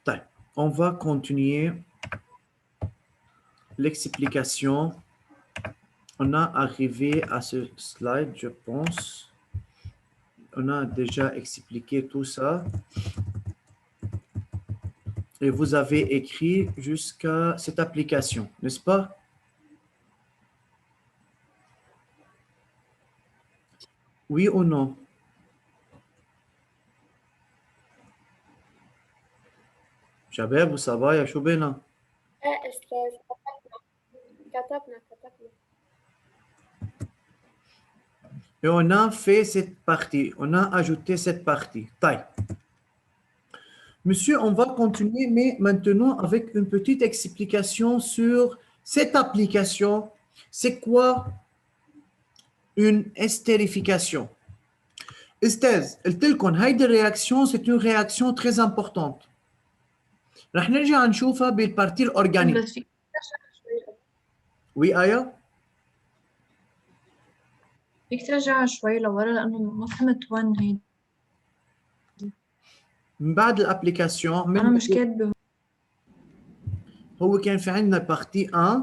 طيب, on va continuer l'explication. On a arrivé à ce slide, je pense. On a déjà expliqué tout ça. Et vous avez écrit jusqu'à cette application, n'est-ce pas? Oui ou non? شباب وصبايا شو بينا؟ أستاذ كتبنا. Et on a fait cette partie, on a ajouté cette partie. طيب. Monsieur, on va continuer, mais maintenant avec une petite explication sur cette application. C'est quoi une estérification? استاذ قلت لكم هيدي الرياكسيون c'est une réaction très importante. رح نرجع نشوفها بالبارتي الاورجانيك. بس فيك ترجع شوي. وي آية؟ فيك ترجع شوي لورا لأنه ما فهمت وين هي. من بعد الابليكاسيون أنا مش كاتبة. هو كان في عندنا بارتي 1.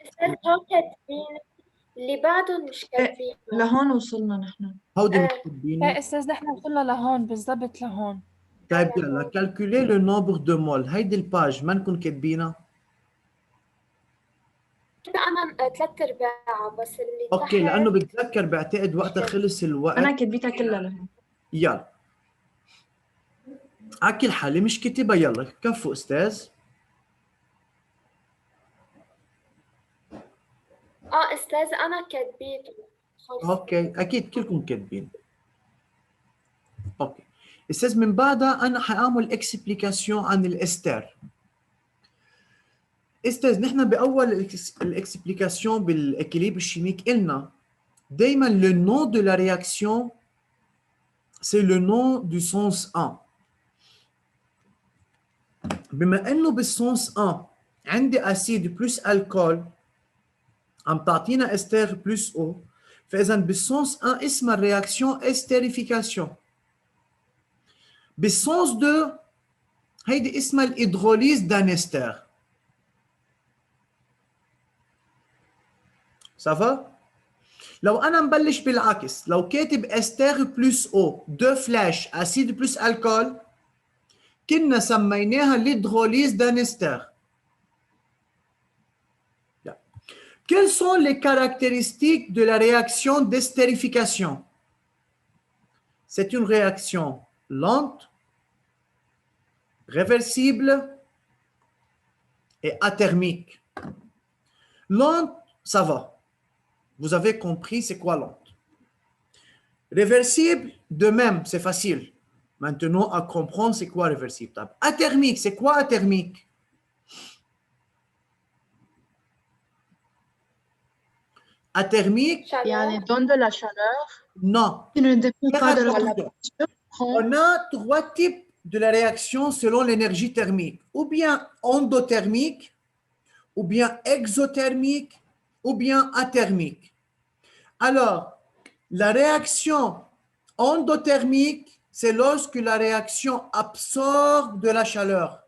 أستاذ هون كاتبين اللي بعدهم مش كاتبين. لهون وصلنا نحن. هودي مكتوبين. ايه استاذ نحن وصلنا لهون بالضبط لهون. طيب يلا كالكولي لو نومبر دو مول. هيدي الباج ما نكون كاتبينها. أنا 3/4 بس اللي اوكي لانه بتذكر بعتقد وقتها خلص الوقت. أنا كتبتها كلها لهون. يلا على كل حال مش كتبها. يلا كفو استاذ. أستاذ أنا كاتبيته. اوكي اكيد كلكم كاتبين. اوكي استاذ من بعدها انا حاعمل اكسبليكاسيون عن الاستر. استاذ نحن باول الاكسبليكاسيون بالاكيليبر الشيميك قلنا دائما le nom de la réaction c'est le nom du sens 1. بما انه بالسونس 1 عندي اسيد بلس الكول عم تعطينا استر بلس او، فاذا بالسونس 1 اسمها الرياكسيون استيريفيكاسيون. بالسونس 2 هيدي اسمها الهيدروليز دان استر. سافا؟ لو انا مبلش بالعكس، لو كاتب استر بلس او 2 فلاش اسيد بلس الكول كنا سميناها l'hydrolyse d'un ester. Quelles sont les caractéristiques de la réaction d'estérification? C'est une réaction lente, réversible et athermique. Lente, ça va. Vous avez compris c'est quoi lente. Réversible, de même, c'est facile. Maintenant, à comprendre c'est quoi réversible. Athermique, c'est quoi athermique? Athermique, يعني donne de la chaleur. non. Qui ne dépend pas de la température. On a 3 types de la réaction selon l'énergie thermique. Ou bien endothermique, ou bien exothermique, ou bien athermique. Alors, la réaction endothermique, c'est lorsque la réaction absorbe de la chaleur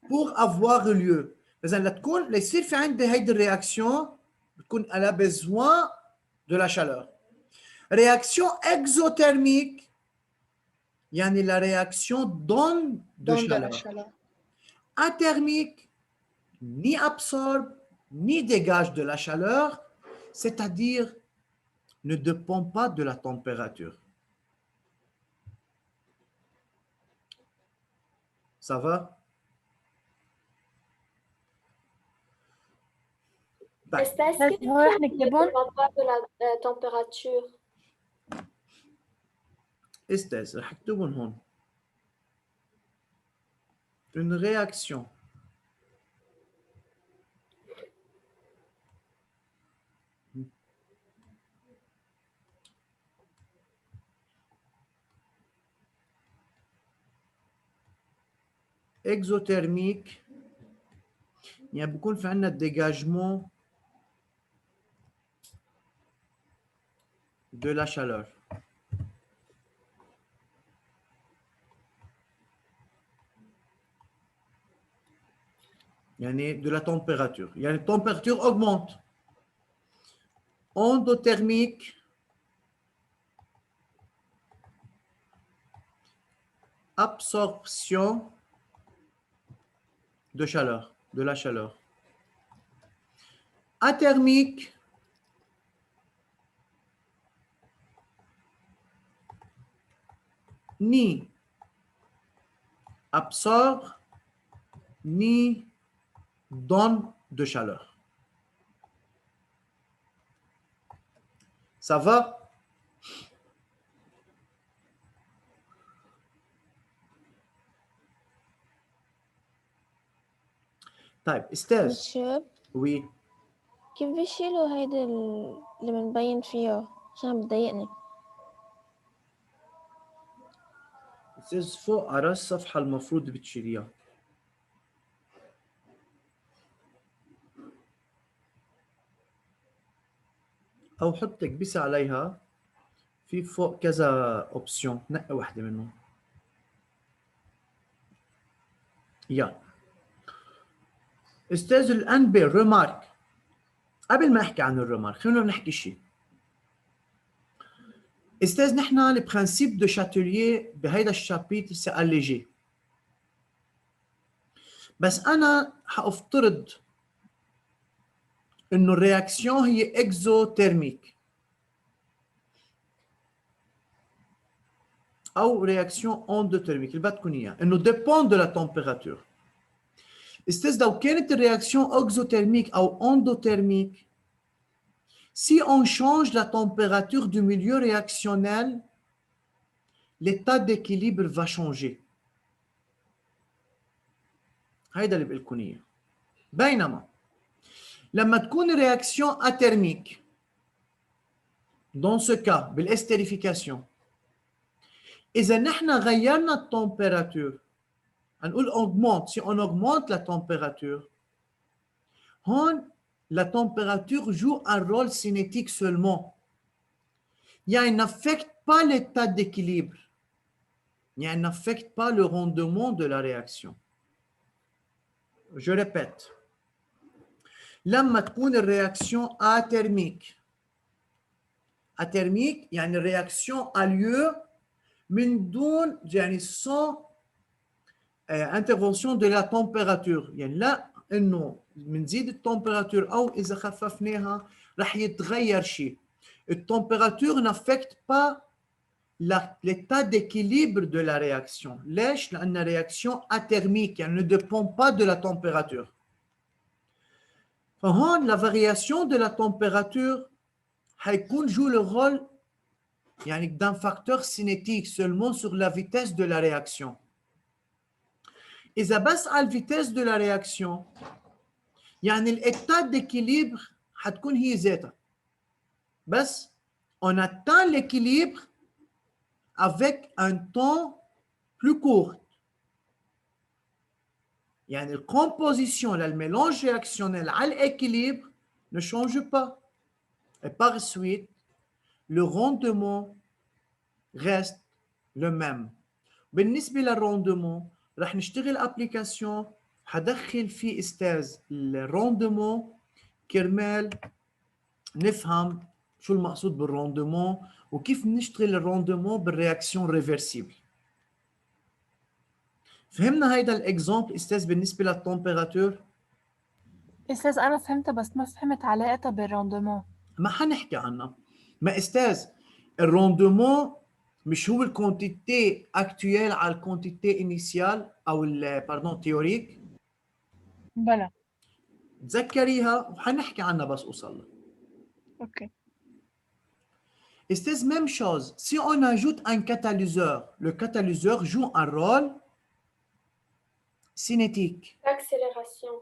pour avoir lieu. إذا لتكون ليصير في عندي هيدي الرياكسيون بتكون elle a besoin de la chaleur. Réaction exothermique, يعني la réaction donne de chaleur. Athermique, ni absorbe, ni dégage de la chaleur, c'est-à-dire ne dépend pas de la température. Ça va? أستاذ كيف هو رح نكتبهم؟ de la température. استاذ رح اكتبهم هون. Une réaction exothermique يعني بكون في عندنا dégagement de la chaleur. يعني de la température. يعني la température augmente. Endothermique, absorption de chaleur, de la chaleur. Athermique, ni absorbe, ni donne de chaleur. Ça va? طيب استاذ الشاب oui كيف بيشيلوا هيدا اللي بنبين فيها عشان بتضايقني. استاذ فوق على الصفحه المفروض بتشيليها. او حط تكبسي عليها في فوق كذا اوبشن نقي واحده منهم. يلا استاذ الانبير ريمارك. قبل ما احكي عن الريمارك خلينا نحكي شيء. استاذ نحن البرانسيب دو شاتيليer بهيدا الشابيتر سي اليجي. بس انا حافترض انه الرياكسيون هي اكزوتيرميك او رياكسيون اندوتيرميك اللي بدكم اياه، انه ديبون دو لا تمبيراتور. استاذ لو كانت الرياكسيون اكزوتيرميك او اندوتيرميك، si on change la température du milieu réactionnel, l'état d'équilibre va changer. هيدا اللي بقول لكم اياه. بينما لما تكون réaction athermique, dans ce cas بالestérification, إذا نحن غيرنا التمبيراتور، هنقول augmente, si on augmente la température, هون la température joue un rôle cinétique seulement. Elle n'affecte pas l'état d'équilibre. Elle n'affecte pas le rendement de la réaction. Je répète. لما تكون الرياكسيون athermique. Athermique يعني الرياكسيون a lieu من دون يعني sans intervention de la température. يعني لا انه بنزيد التمبيراتور او اذا خففناها رح يتغير شيء. التمبيراتور n'affecte pas l'état d'équilibre de la réaction. ليش؟ لأن réaction athermique يعني ne dépend pas de la température. فهون la variation de la température حيكون joue le rôle يعني d'un facteur cinétique seulement sur la vitesse de la réaction. إذا بس على الفيتيس de la réaction يعني l'état d'équilibre حتكون هي ذاتها. بس on atteint l'équilibre avec un temps plus court. يعني الcomposition, le mélange réactionnel à l'équilibre ne change pas. Et par suite, le rendement reste le même. بالنسبة للرندمون رح نشتغل ابليكاسيون حدخل فيه استاذ الرندمون كرمال نفهم شو المقصود بالرندمون وكيف نشتغل الرندمون بالرياكسيون ريفرسيبل. فهمنا هيدا الاكزامبل استاذ بالنسبه للتمبيراتور؟ استاذ انا فهمتها بس ما فهمت علاقتها بالروندمون. ما حنحكي عنها. ما استاذ الروندمون مش هو الكونتيتي اكتويل على الكونتيتي انيسيال او باردون تيوريك؟ بلا. تذكريها وحنحكي عنها بس اوصل. اوكي. Esthez même chose, si on ajoute un catalyseur, le catalyseur joue un rôle cinétique. L'accélération.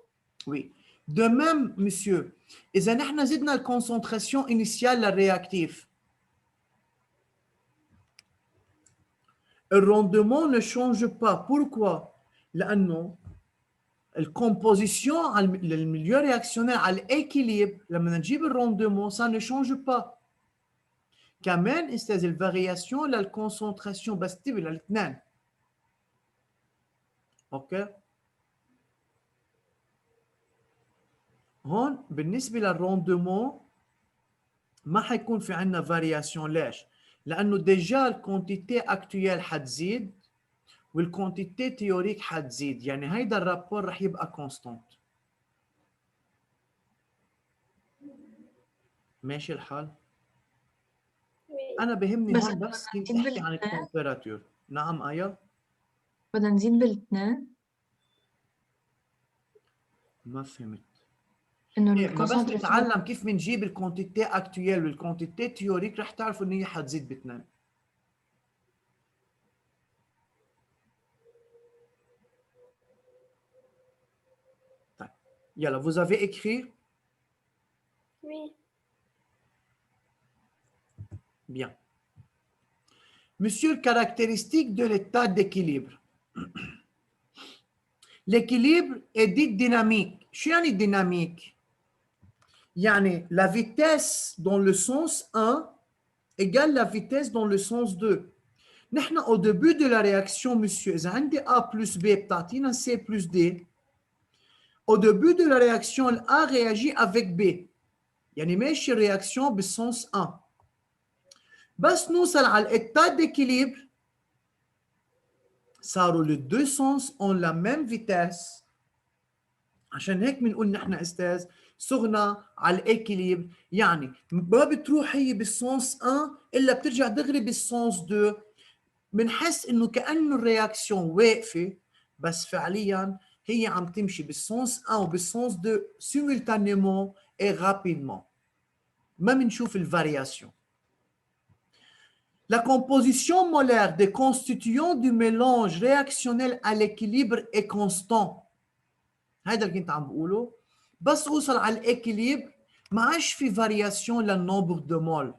Oui. De même, monsieur, إذا نحن زدنا الكونسنتراسيون initiale للرياكتيف، le rendement ne change pas. Pourquoi? لأنه الكomposition le milieu réactionnel على l'équilibre لما نجيب الرندمون ça ne change pas. كمان استاذ الفارياسيون للكونسنتراسيون بس تبي للاثنين. اوكي هون بالنسبة للروندمون ما حيكون في عندنا فارياسيون. ليش؟ لأنه ديجا الكونتيتي اكتويل حتزيد والكونتيتي تيوريك حتزيد، يعني هيدا الرابور رح يبقى كونستانت. ماشي الحال؟ Oui. أنا بهمني بس هون بس كيف نزيد أحكي عن بالاثنين، التمبيراتور. نعم آية؟ بدنا نزيد بالاثنين ما فهمت. انه إيه، ما بس الكونسنتراسيون. نتعلم كيف بنجيب الكونتيتي اكتويل والكونتيتي تيوريك رح تعرفوا ان هي حتزيد باثنين. طيب يلا vous avez écrit Oui. bien. Monsieur, caractéristique de l'état d'équilibre. L'équilibre est dit dynamique. شو يعني dynamique؟ يعني la vitesse dans le sens 1 égale la vitesse dans le sens 2. نحن au début de la réaction, monsieur, إذا عندي A plus B بتعطينا C plus D. Au début de la réaction, A réagit avec B. يعني ماشي الرياكسيون بالسونس 1. بس نوصل على l'état d'équilibre, صاروا les deux sens ont la même vitesse. عشان هيك بنقول نحن استاذ صغنا على الاكيليبر، يعني ما بتروح هي بالسونس 1 الا بترجع دغري بالسونس 2. بنحس انه كانه الرياكسيون واقفه بس فعليا هي عم تمشي بالسونس 1 وبالسونس 2 simultanément et rapidement. ما بنشوف الفارياسيون. La composition molaire des constituants du mélange réactionnel à l'équilibre est constant. هذا اللي كنت عم بقوله. بس اوصل على الاكيليبر ما عادش في فارياسيون للنومبر دو مول.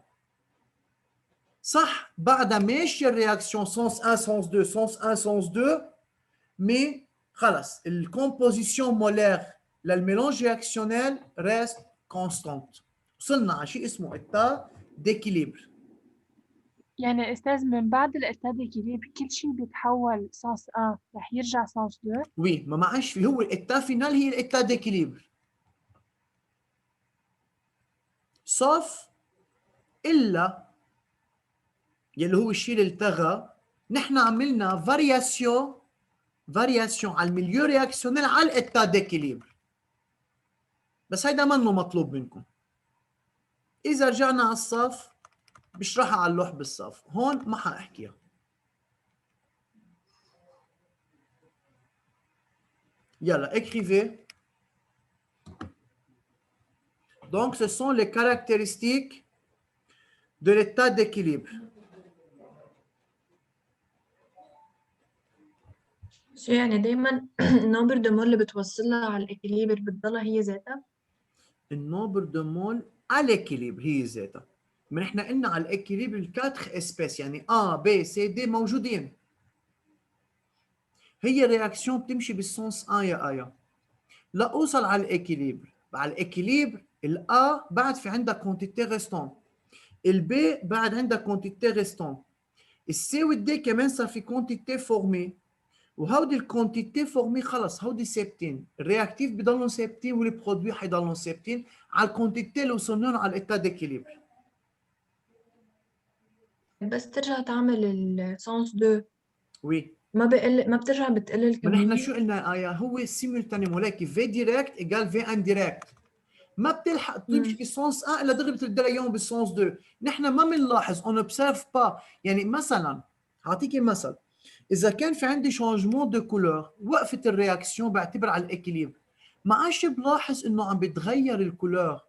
صح بعدها ماشي الرياكسيون سونس 1 سونس 2 سونس 1 سونس 2 مي خلص الكومبوزيسيون مولير للميلونج رياكسيونيل ريست كونستانت. وصلنا على شيء اسمه اتا ديكيليبر. يعني أستاذ من بعد الإتاد إكيليبر كل شيء بيتحول سانس 1 رح يرجع سانس 2. وي ما عادش في، هو الاتا فينال هي الاتا ديكيليبر. صف الا يلي هو الشيء اللي التغى، نحن عملنا فارياسيون على الميليو رياكسيونيل على الاتا ديكيليبر. بس هيدا منه مطلوب منكم. اذا رجعنا على الصف بشرحها على اللوح بالصف، هون ما حاحكيها. يلا écrivez. Donc ce sont les caractéristiques de l'état d'équilibre. شو يعني دايما النمبر دو مول اللي بتوصلها على الاكيليبر بتضلها هي ذاتها؟ النومبر دو مول على l'équilibre هي ذاتها. ما نحن قلنا على l'équilibre الكاتخ اسبيس، يعني A B C D موجودين. هي الرياكسيون بتمشي بالسونس A يا آية. لا اوصل على الاكيليبر، على الاكيليبر الA بعد في عندها كونتيتي ريستون، الB بعد عندها كونتيتي ريستون، السي والدي كمان صار في كونتيتي فورمي، وهودي الكونتيتي فورمي خلص هودي ثابتين، الرياكتيف بضلهم ثابتين والبرودوي حيضلهم ثابتين على الكونتيتي اللي وصلنا لهم على الاتا ديكيليبر. بس ترجع تعمل السونس 2 وي ما بترجع بتقل ما الكمية. نحن شو قلنا آية؟ هو سيمولتانيمو، ولكن في ديريكت ايجال في انديريكت. ما بتلحق تمشي بالسونس 1 الا دغري بترد لها اياهم بالسونس 2. نحن ما بنلاحظ اون اوبسيرف با. يعني مثلا هعطيكي مثل، اذا كان في عندي شانجمون دو كولور وقفت الرياكسيون بعتبر على الاكيليبر، ما عادش بلاحظ انه عم بتغير الكولور.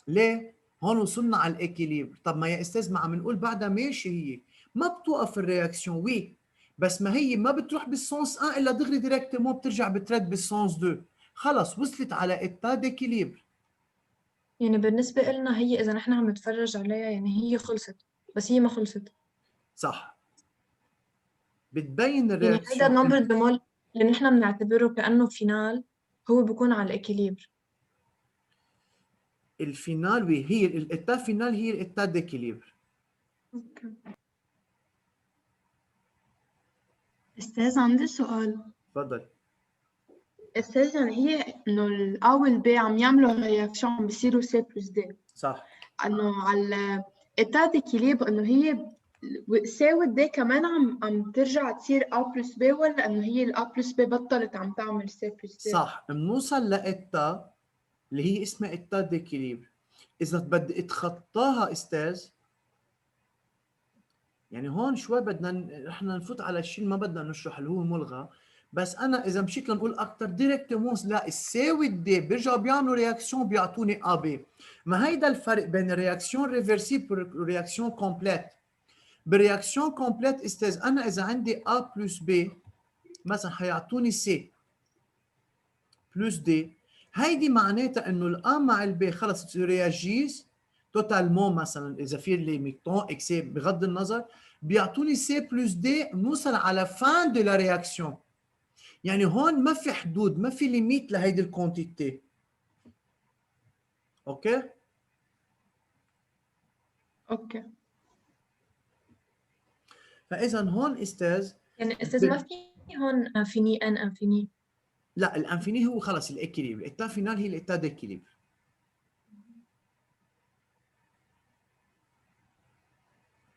ليه؟ هون وصلنا على الاكيليبر. طب ما يا استاذ ما عم نقول بعدها ماشي هي ما بتوقف الرياكسيون. وي بس ما هي ما بتروح بالسونس 1 الا دغري ديريكتومون بترجع بترد بالسونس 2. خلص وصلت على اتا ديكيليبر. يعني بالنسبة لنا هي إذا نحن عم نتفرج عليها يعني هي خلصت، بس هي ما خلصت. صح بتبين يعني هيدا الرياكسيون. النمبر دو مول اللي نحن بنعتبره كأنه فينال هو بيكون على الاكيليبر. الفينال وي هي الاتا فينال هي الاتا ديكيليبر. أستاذ عندي سؤال. تفضل. استاذ يعني هي انه ال A والB عم يعملوا رياكشن عم بيصيروا C plus D صح. انه على état d'équilibre انه هي C والD كمان عم ترجع تصير A plus B ولا انه هي ال A plus B بطلت عم تعمل C plus D؟ صح، بنوصل لإتا اللي هي اسمها إتا ديكيليبر. إذا بدي أتخطاها أستاذ، يعني هون شوي بدنا نحن نفوت على الشيء اللي ما بدنا نشرح اللي هو ملغى، بس أنا إذا مشيت لنقول أكثر ديريكتومون لا السي والدي بيرجعوا بيعملوا رياكسيون بيعطوني أ بي. ما هيدا الفرق بين الرياكسيون ريفرسيبل والرياكسيون كومبليت. بالرياكسيون كومبليت أستاذ أنا إذا عندي أ بلس بي مثلا حيعطوني سي بلس دي، هيدي معناتها انه الأ مع البي خلص رياجيز توتالمون. مثلا اذا في لي ميكتون اكسي بغض النظر بيعطوني سي بلس دي، بنوصل على فان دو لا رياكسيون. يعني هون ما في حدود، ما في ليميت لهيدي الكونتيتي. اوكي؟ اوكي. فاذا هون استاذ يعني استاذ ما في هون انفيني ان انفيني؟ لا، الانفيني هو خلص الاكيليبر، الاتا فينال هي الاتا ديكيليبر.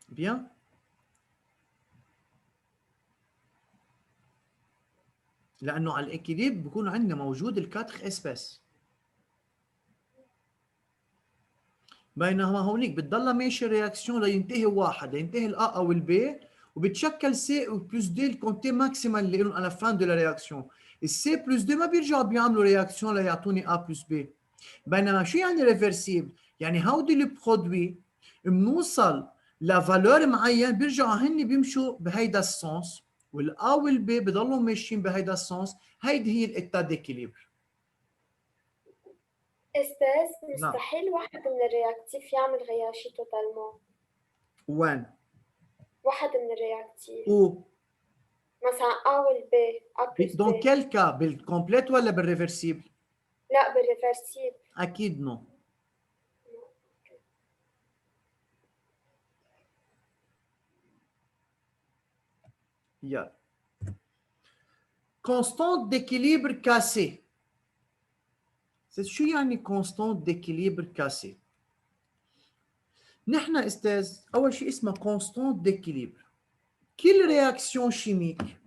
بيان؟ لانه على الاكيليبر بكون عندنا موجود الكاتخ اسباس، بينما هونيك بتضلها ماشي رياكسيون لينتهي واحد، لينتهي الأ أو البي، وبتشكل سي بلس دي الكونتي ماكسيمال اللي لهم على فان دو لا رياكسيون. السي بلس دي ما بيرجعوا بيعملوا رياكسيون ليعطوني أ بلس بي. بينما شو يعني ريفرسيبل؟ يعني هودي البرودوي بنوصل لفالور معين بيرجعوا هن بيمشوا بهيدا السونس، والأ والبي بضلوا ماشيين بهيدا السونس. هيدي هي الإتا ديكيليبر. أستاذ مستحيل واحد من الرياكتيف يعمل غياشي توتالمون. وين؟ واحد من الرياكتيف و مثلا A والB A plus دون B. كيل كا؟ بالكومبليت ولا بالريفرسيبل؟ لا بالريفرسيب. أكيد نو. يلا. constante d'équilibre cassée. شو يعني constante d'équilibre cassée؟ نحن استاذ اول شيء اسمها constante d'équilibre. Quelle réaction chimique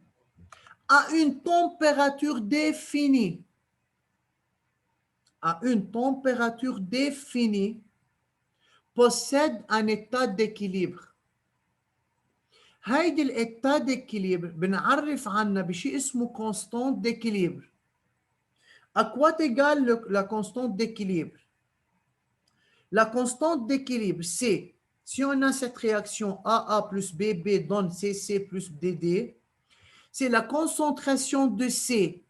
à une température définie possède un état d'équilibre. هيدي الإتا d'équilibre بنعرف عنها بشيء اسمه constante d'équilibre. À quoi est égale la constante d'équilibre? La constante d'équilibre, c'est, si on a cette réaction AA plus BB donne CC plus DD, c'est la concentration de C,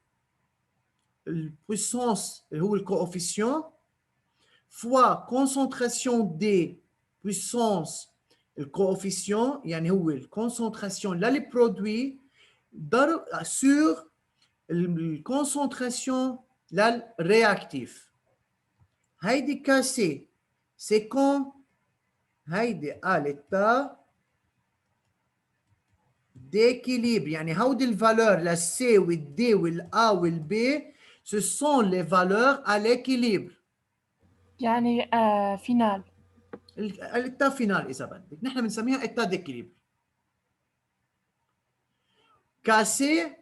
puissance, ou le coefficient, fois concentration D, puissance, le coefficient, يعني هو الكونسنتراسيون للبرودوي sur الكونسنتراسيون للرياكتيف. هيدي كاسي c'est quand هيدي à l'état d'équilibre. يعني هودي الفالور للسي والدي والA والB ce sont les valeurs à l'équilibre. يعني فينال. الإتا فينال إذا بدك، نحن بنسميها إتا d'équilibre. Cassé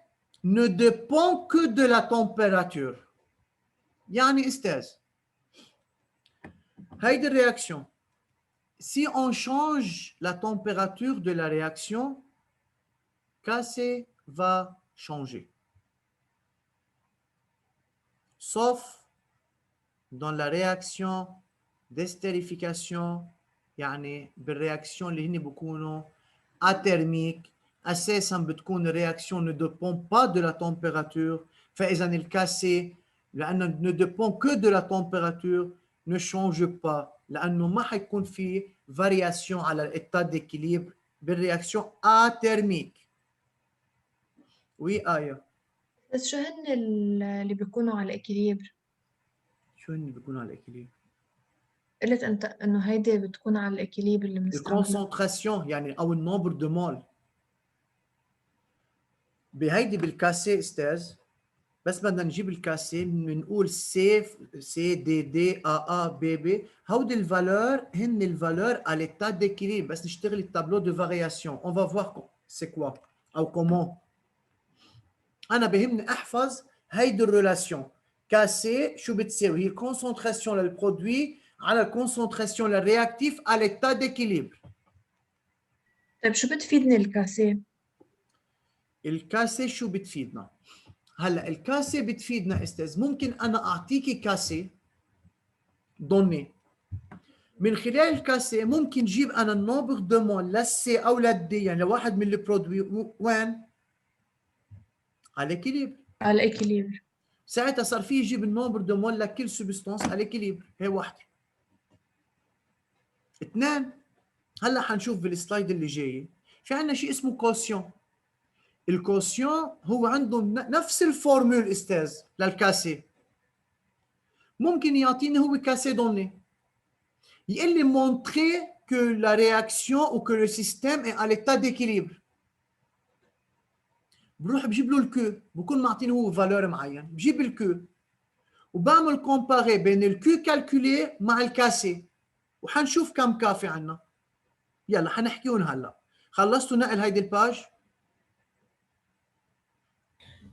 ne dépend que de la température. يعني استاذ هيدي الرياكشن si on change la température de la réaction, Cassé va changer. Sauf dans la réaction d'estérification، يعني بالرياكشن اللي هن بيكونوا athermique، اساسا بتكون الرياكشن ne dépend pas de la température. فاذا الكاسي لانه ne dépend que de la température ne change pas، لانه ما حيكون في variation على l'état d'équilibre بالرياكشن athermique. وي آية. بس شو هن اللي بيكونوا على الإكليبر؟ شو هن بيكونوا على الإكليبر؟ قلت أنت إنه هيدي بتكون على الإكليبر اللي بنستعملها. الكونسنتراسيون يعني أو النومبر دو مول. بهيدي بالكاسي استاذ بس بدنا نجيب الكاسي بنقول سي سي دي دي ا بي بي، هودي الفالور هن الفالور à l'état d'équilibre. بس نشتغل التابلو دو فارياسيون on va voir c'est quoi او comment. انا بهمني احفظ هيدي الريلاسيون كاسي شو بتساوي، هي الكونسنتراسيون للبرودوي على الكونسنتراسيون للرياكتيف à l'état d'équilibre. طيب شو بتفيدني الكاسة؟ الكاسه شو بتفيدنا؟ هلا الكاسه بتفيدنا استاذ، ممكن انا اعطيكي كاسه دوني، من خلال الكاسه ممكن جيب انا النوبر دو مول للسي او للدي، يعني لواحد من البرودوي وين؟ على l'équilibre. على الإكليبر. ساعتها صار فيه يجيب النوبر دو مول لكل سبستانس على l'équilibre. هي واحده. اثنين، هلا حنشوف بالسلايد اللي جاي في عندنا شيء اسمه كوسيون. الكوسيون هو عنده نفس الفورمول استاذ للكاسي، ممكن يعطيني هو كاسي دوني يقول لي montrer que la réaction ou que le système est à l'état d'équilibre. بروح بجيب له الكو، بكون معطيني هو فالور معين، بجيب الكو وبعمل كومباري بين الكو كالكولي مع الكاسي وحنشوف كم كافي عنا. يلا حنحكيهم هلا. خلصتوا نقل هيدي الباج؟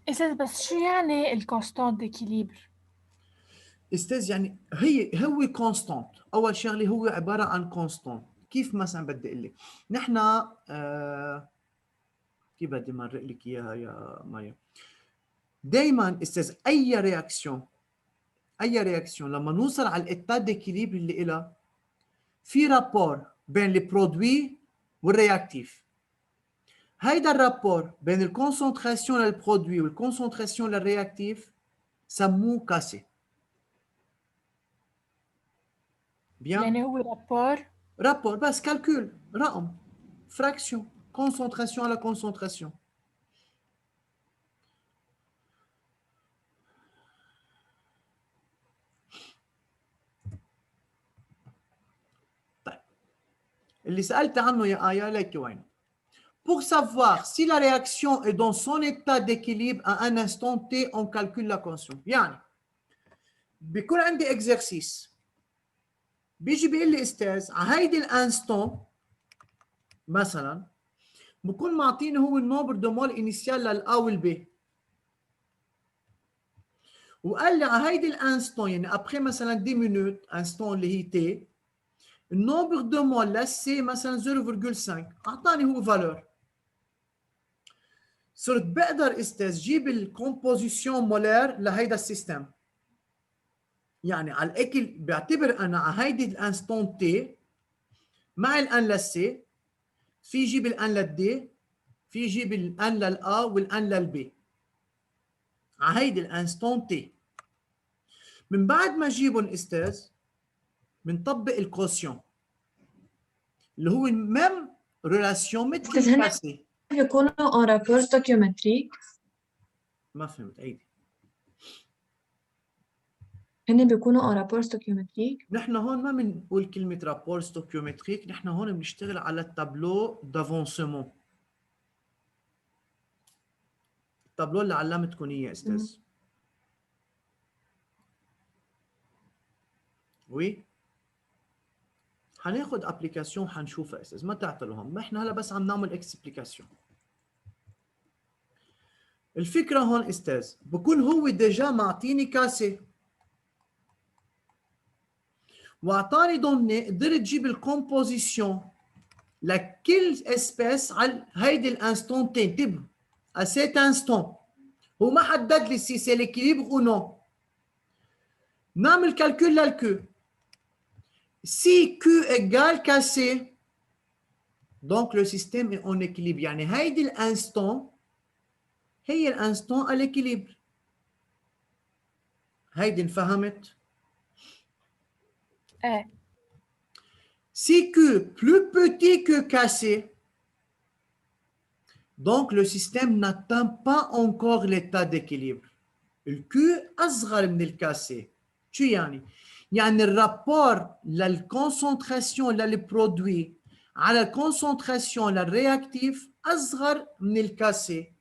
أستاذ بس شو يعني الكونستانت d'équilibre؟ استاذ يعني هو كونستانت، اول شغله هو عباره عن كونستانت. كيف مثلا بدي اقول لك نحن كيف بدي مرق لك اياها يا مايا؟ دائما استاذ اي رياكسيون لما نوصل على الايتا ديكيليبر اللي لها في رابور بين البرودوي والرياكتيف. هيدا الرابور بين الكونسنتراسيون للبرودوي والكونسنتراسيون للرياكتيف سموه كاسي. بيان؟ يعني هو رابور بس كالكول، رقم، فراكسيون، concentration à la concentration. طيب اللي سألت عنه يا آية لك وين؟ Pour savoir si la réaction est dans son état d'équilibre à un instant T, on calcule la conscience. يعني بيكون عندي exercice بيجي بيقول لي استاذ على هيدي الانستون مثلا بكون معطيني هو النوبر دو مول انيسيال للA والB، وقال لي على هيدي الانستون يعني ابخي مثلا 10 مينوت انستون اللي هي تي النوبر دو مول للسي مثلا 0.5 اعطاني هو فالور. صرت بقدر استاذ جيب الكومبوزيسيون مولير لهيدا السيستم، يعني على الاكل بعتبر انا على هيدي الانستون تي مع الان للسي في يجيب الان للدي، في يجيب الان للA والان للB على هيدي الانستون تي. من بعد ما اجيبهم استاذ بنطبق الكوسيون اللي هو ميم ريلاسيون مثل بس هن الكاسي. بيكونوا en rapport stoichiométrique. ما فهمت عيدي. هن بيكونوا en rapport stoichiométrique. نحن هون ما بنقول كلمة رابور ستوكيومتريك، نحن هون بنشتغل على التابلو دافونسمون. التابلو اللي علمتكم اياه استاذ. وي حناخد ابليكاسيون حنشوفها استاذ، ما تعطلوا هم، ما احنا هلا بس عم نعمل اكسبليكاسيون. الفكرة هون استاذ بكون هو ديجا معطيني كاسة واعطاني دوني، قدرت جيب الكومبوزيسيون لكل اسبيس على هيدي الانستون تي. انتبهوا à cet instant هو ما حدد لي si c'est l'équilibre ou non. نعمل كالكول للكو. Si Q égale KC donc le système est en équilibre. يعني هيدي الانستون هي الانستون à l'équilibre. هيدي انفهمت؟ ايه. Si Q plus petit que KC donc le système n'atteint pas encore l'état d'équilibre. Le Q أصغر من الكاسي. شو يعني؟ يعني الرابور للكونسنتراسيون للبرودوي على الكونسنتراسيون للرياكتيف أصغر من الكاسي.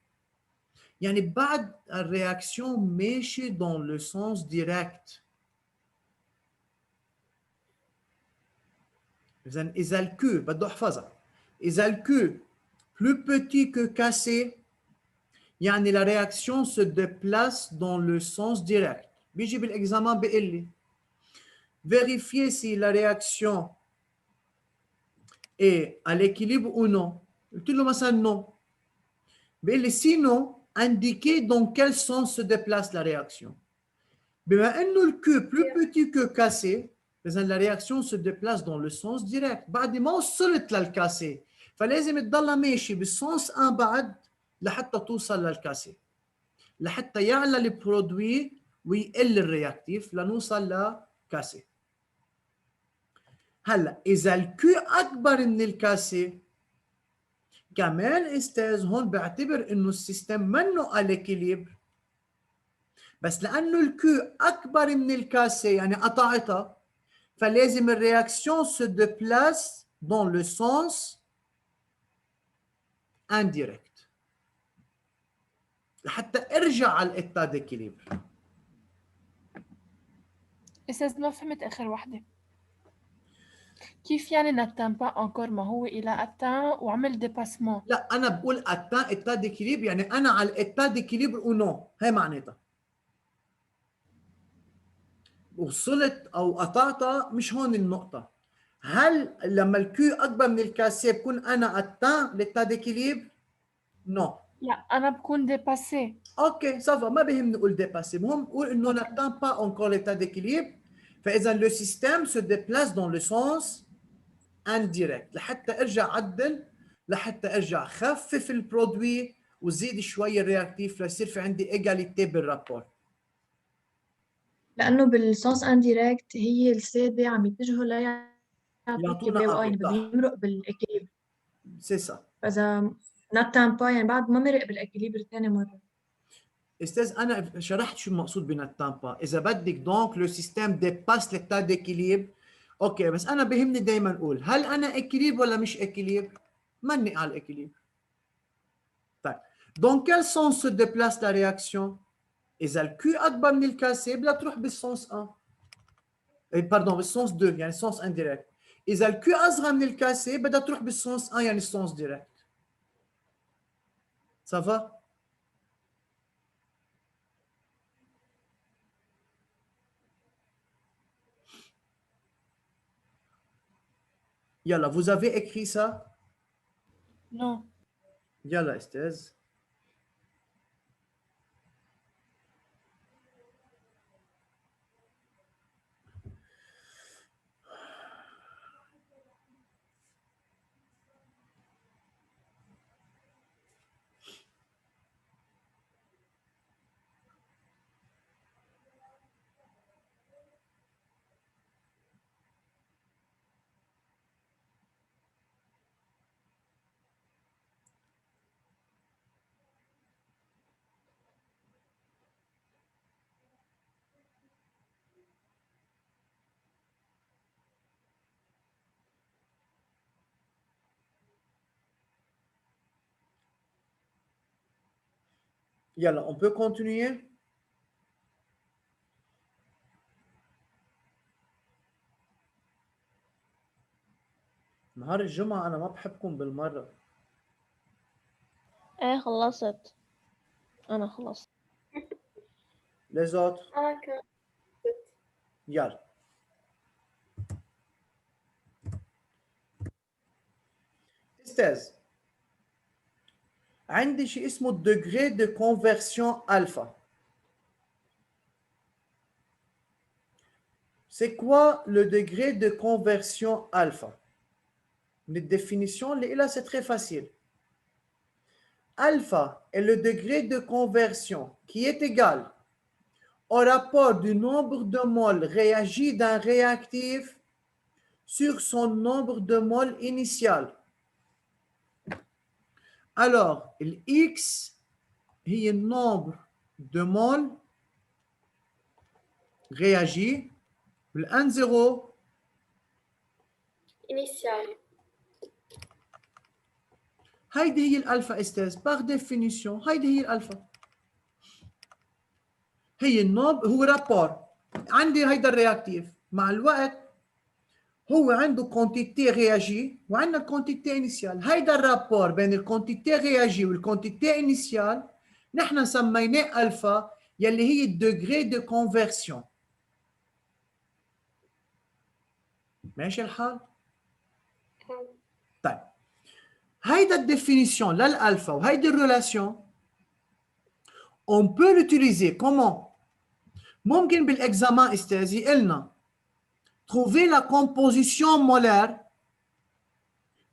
يعني بعد الرياكشن ماشي dans le sens direct. إذا ال Q بده احفظها، إذا ال Q plus petit que cassé يعني la réaction se déplace dans le sens direct. بيجي بالexamen بيقول لي vérifier si la réaction est à l'équilibre ou non. قلت له مثلا non. بيقول لي sinon indiquer dans quel sens se déplace la réaction. بما انه le Q plus petit que cassé إذا la réaction se déplace dans le sens direct. بعد ما وصلت للكاسي فلازم تضلها ماشي بالسونس 1 بعد لحتى توصل للكاسي، لحتى يعلى البرودوي ويقل الرياكتيف لنوصل لكاسي. هلا اذا الكيو اكبر من الكاسي كمان استاذ هون بعتبر انه السيستم منه على الاكيليبر، بس لانه الكيو اكبر من الكاسي يعني قطعتها فلازم الرياكسيون se déplace dans le sens indirect لحتى ارجع على الايتا ديكيليبر. أستاذ ما فهمت آخر وحدة. كيف يعني n'atteint pas encore؟ ما هو إلى atteint وعمل dépassement. لا انا بقول atteint ايتا ديكيليبر يعني انا على الايتا ديكيليبر او نو، هي معناتها وصلت او قطعتها. مش هون النقطه، هل لما الكيو اكبر من الكاسيه بكون انا atteint l'état d'équilibre؟ نو. لا أنا بكون dépassé. اوكي صافا، ما بيهمني اقول ديباسي، المهم قول انه n'atteint pas encore l'état d'équilibre. فاذا لو سيستم se déplace dans le sens indirect لحتى ارجع عدل، لحتى ارجع خفف البرودوي وزيد شوي الرياكتيف ليصير في عندي ايجاليتي بالرابور. لأنه بالسونس انديركت هي السادة عم يتجهوا ليعطوا يعطونا كيباو ابل يعني بده صح، يمرق بالإكيليبر. سي سا. فإذا ناتان با يعني بعد ما مرق بالإكيليبر ثاني مرة. استاذ انا شرحت شو المقصود بناتامبا. اذا بدك دونك لو سيستم ديباس l'état d'équilibre اوكي، بس انا بهمني دائما اقول هل انا اكيليبر ولا مش اكيليبر؟ ماني على الاكيليبر. طيب dans quel sens se déplace la réaction؟ اذا الكيو اكبر من الكاسي بدها تروح بالسونس 1 باردون بالسونس 2 يعني سونس انديركت. اذا الكيو اصغر من الكاسي بدها تروح بالسونس 1 يعني السونس ديركت. صافا؟ يلا vous avez écrit ça؟ Non. يلا استاذ. يلا on peut continuer. نهار الجمعة أنا ما بحبكم بالمرة. ايه خلصت. انا خلصت. les autres كمان. يلا. استاذ عندي شيء اسمه degré de conversion alpha. C'est quoi le degré de conversion alpha؟ من الديفينيشن اللي إلها c'est très facile. Alpha est le degré de conversion qui est égal au rapport du nombre de moles réagis d'un réactif sur son nombre de moles initial. Alors, le X est le nombre de moles réagis, le 1, 0, initial. هيدي هي الألفا أستاذ. par définition هيدي هي الألفا. هي النوب هو رابور. عندي هيدا الرياكتيف مع الوقت هو عنده كونتيتي رياجي وعندنا كونتيتي انيسيال. هيدا الرابور بين الكونتيتي رياجي والكونتيتي انيسيال نحن سميناه الفا، يلي هي الدوغري دو كونفرسيون. ماشي الحال؟ طيب هيدا الديفينيسيون للالفا وهيدي الريلاسيون on peut l'utiliser comment؟ ممكن بالاكزامان استاذي قلنا trouver la composition molaire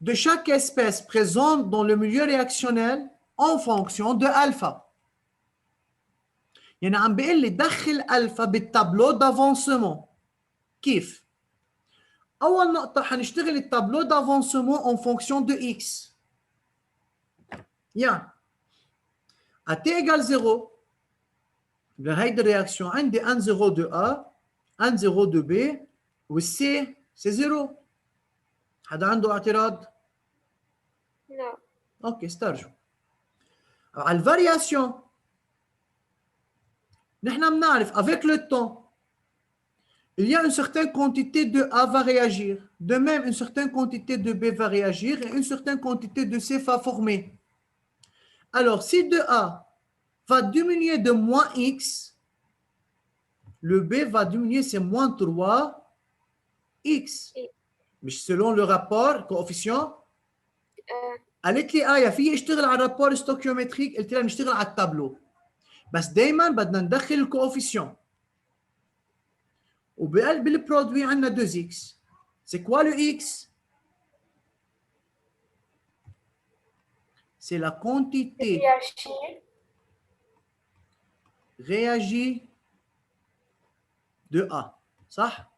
de chaque espèce présente dans le milieu réactionnel en fonction de alpha. يعني عم بيقول لي دخل الفا بالتابلو دافونسمون. كيف؟ اول نقطه حنشتغل التابلو دافونسمون en fonction de x. يعني à t égale 0 لهيدي الرياكسيون عندي n 0 de a n 0 de b والسي سي 0. حدا عنده اعتراض؟ لا. اوكي استرجوا. على الفارياسيون نحن بنعرف avec le temps il y a une certaine quantité de A va réagir. De même, une certaine quantité de B va réagir et une certaine quantité de C va former. Alors, si de A va diminuer de moins X, le B va diminuer, c'est moins 3X. Mais selon le rapport, coefficient, قالت لي يا في اشتغل على الرابور الستوكيومتريك، قلت لها نشتغل على التابلو. بس دائما بدنا ندخل الكوفيسيون. وبقلب البرودوي عندنا 2x. C'est quoi le x? C'est la quantité réagit de A. صح؟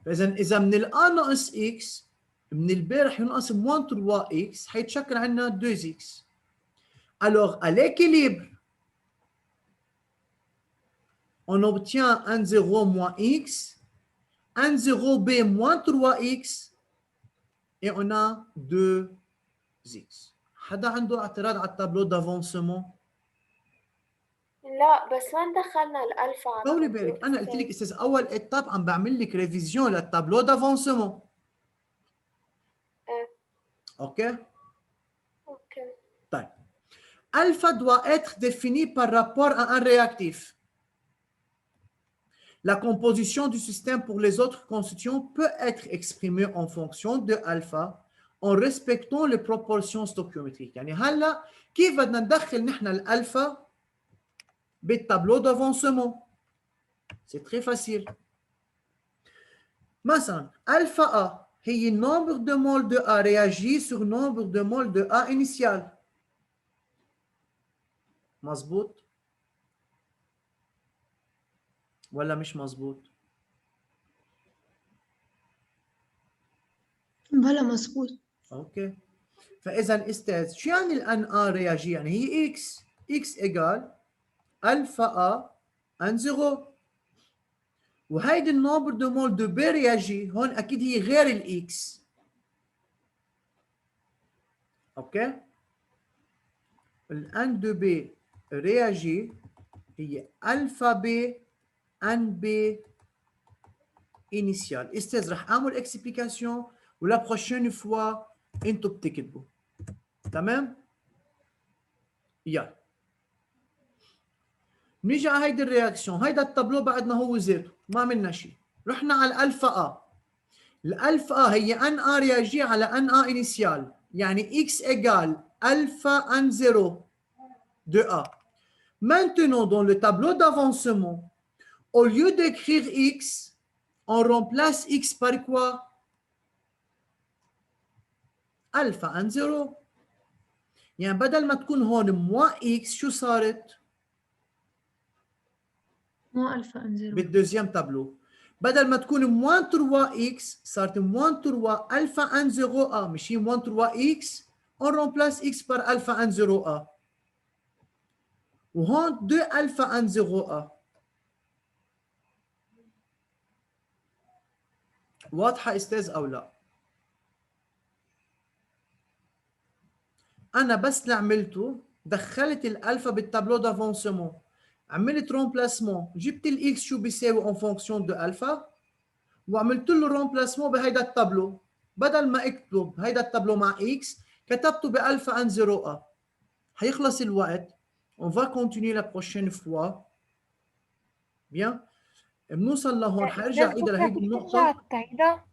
إذا من ال A ناقص x من ال B رح ينقص moins 3x حيتشكل عندنا 2x. Alors à l'équilibre on obtient 1 0 moins x, 1 0 b moins 3x et on a 2x. حدا عنده اعتراض على التابلو دافونسمون؟ لا بس وين دخلنا الالفا على طولي بالك انا قلت لك استاذ اول اتاب عم بعمل لك ريفيزيون للتابلو دافونسمون. اوكي؟ اوكي. طيب alpha doit être défini par rapport à un réactif. La composition du système pour les autres constituants peut être exprimée en fonction de alpha en respectant les proportions stoichiométriques. يعني هلا كيف بدنا ندخل نحن الالفا بالtableau d'avancement? C'est très facile. مثلا alpha A هي nombre de moles de A réagit sur nombre de moles de A initial. مظبوط ولا مش مظبوط؟ بلا مظبوط. اوكي. فاذا استاذ شو يعني الان ا رياجي؟ يعني هي اكس، اكس ايجال الفا ا ان 0. وهيدي النومبر دو مول دو بي رياجي هون اكيد هي غير الاكس. اوكي؟ الان دو بي رياجي هي الفا بي ان بي initial. استاذ رح اعمل اكسبليكاسيون ولا بروشين فوا انتم بتكتبوا. تمام؟ يلا نيجي على هيدي الرياكسيون. هيدا التابلو بعدنا هو ذاته ما عملنا شيء. رحنا على الالفا ا. الالفا ا هي ان ا رياجي على ان ا انيسيال، يعني اكس ايجال الفا ان 0 de a. Maintenant dans le tableau d'avancement, au lieu d'écrire x, on remplace x par quoi? Alpha ان 0. يعني بدل ما تكون هون موان x شو صارت؟ مو ألفا ان 0. بالدوزيام تابلو بدل ما تكون موان 3x صارت موان 3 الفا ان 0 a. مش هي موان 3x؟ on remplace x par alpha ان 0 a. وهون 2 الفا ان 0 a. واضحة استاذ او لا؟ انا بس اللي عملته دخلت الالفا بالتابلو دافونسمون. عملت رومبلاسمون، جبت الاكس شو بيساوي اون فونكسيون دو الفا وعملت له رومبلاسمون بهيدا التابلو. بدل ما اكتب هيدا التابلو مع اكس كتبته بالفا ان 0 ا. حيخلص الوقت. On va continuer la prochaine fois. Bien. بنوصل لهون، حارجع ايدها لهيدي بترجع النقطة. تعيدها